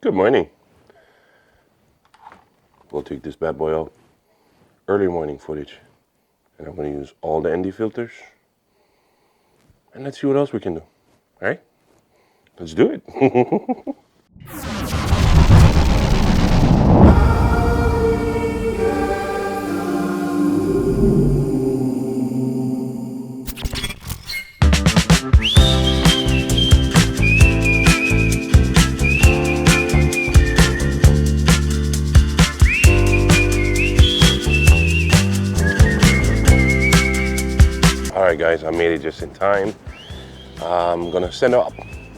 Good morning. We'll take this bad boy out. Early morning footage. And I'm going to use all the ND filters. And let's see what else we can do. All right? Let's do it. Alright guys, I made it just in time. I'm gonna send it up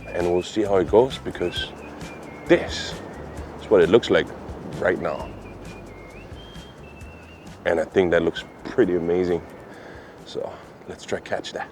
and we'll see how it goes, because this is what it looks like right now. And I think that looks pretty amazing. So let's try catch that.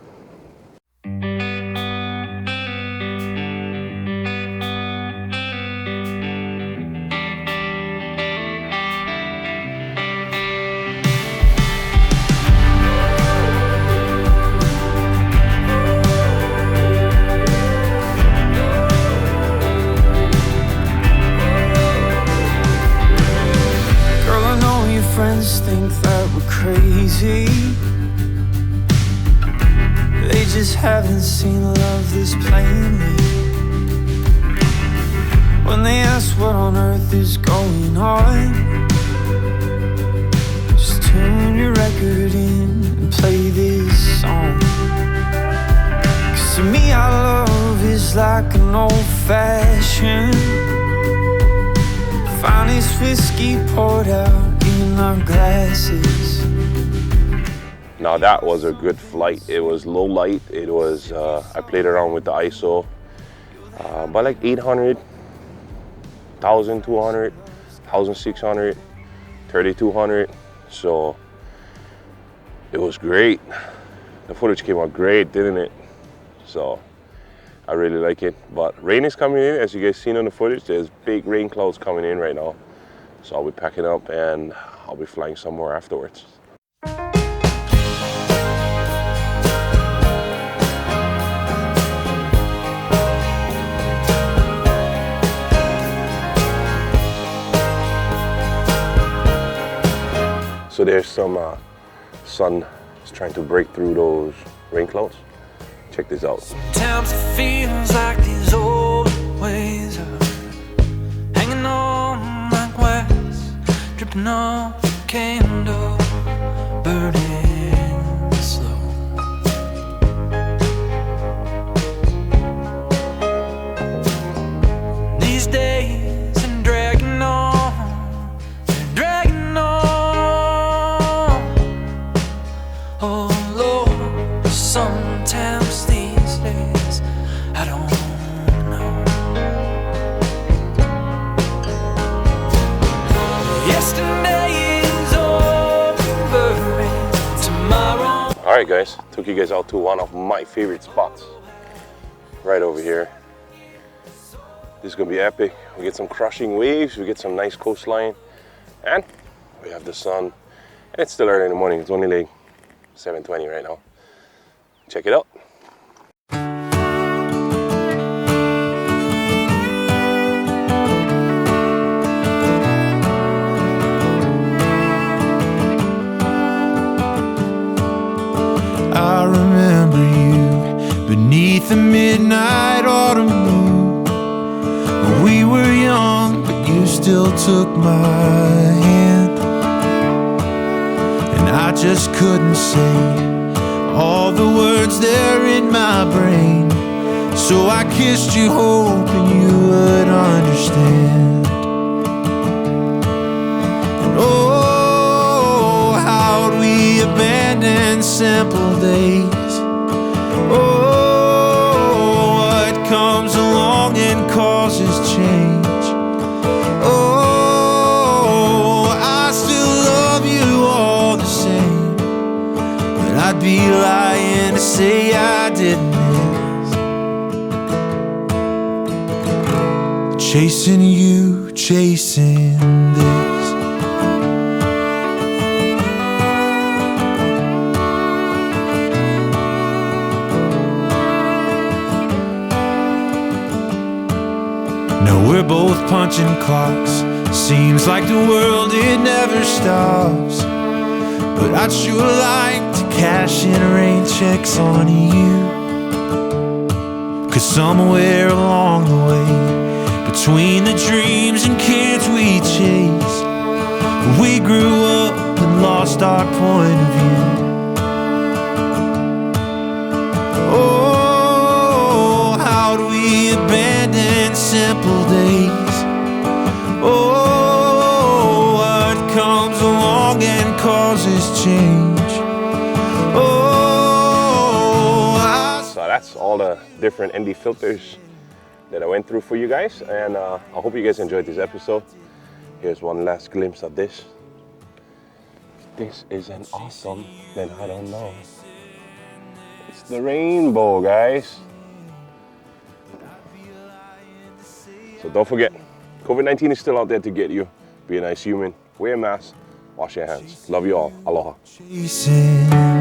Friends think that we're crazy. They just haven't seen love this plainly. When they ask what on earth is going on, just tune your record in and play this song. 'Cause to me our love is like an old-fashioned finest whiskey poured out in our glasses. Now that was a good flight. It was low light. It was, I played around with the ISO by like 800, 1200, 1600, 3200. So it was great. The footage came out great, didn't it? So I really like it. But rain is coming in, as you guys seen on the footage. There's big rain clouds coming in right now. So I'll be packing up and I'll be flying somewhere afterwards. So there's some sun is trying to break through those rain clouds. Check this out. Sometimes it feels like these old ways are hanging on like wax, dripping off a candle, burning slow. These days I'm dragging on, dragging on. Oh Lord, sometimes these days I don't know. Yesterday is over and tomorrow. Alright guys, took you guys out to one of my favorite spots. Right over here. This is gonna be epic. We get some crushing waves, we get some nice coastline, and we have the sun. And it's still early in the morning, it's only like 7:20 right now. Check it out. I remember you beneath the midnight autumn moon. When we were young, but you still took my hand. And I just couldn't say all the words there in my brain, so I kissed you hoping you would understand. And oh, how'd we abandon simple days? Oh, what comes along and causes change? Oh, I still love you all the same, but I'd be lying to say I didn't miss chasing you, chasing this. Now we're both punching clocks. Seems like the world, it never stops. But I'd sure like to cash in rain checks on you. 'Cause somewhere along the way, between the dreams and kids we chased, we grew up and lost our point of view. Oh, how do we abandon simple days? Oh, what comes along and causes change? Oh, so that's all the different ND filters that I went through for you guys, and I hope you guys enjoyed this episode. Here's one last glimpse of this. If this isn't awesome, then I don't know. It's the rainbow, guys. So don't forget, COVID-19 is still out there to get you. Be a nice human, wear a mask, wash your hands. Love you all. Aloha. chasing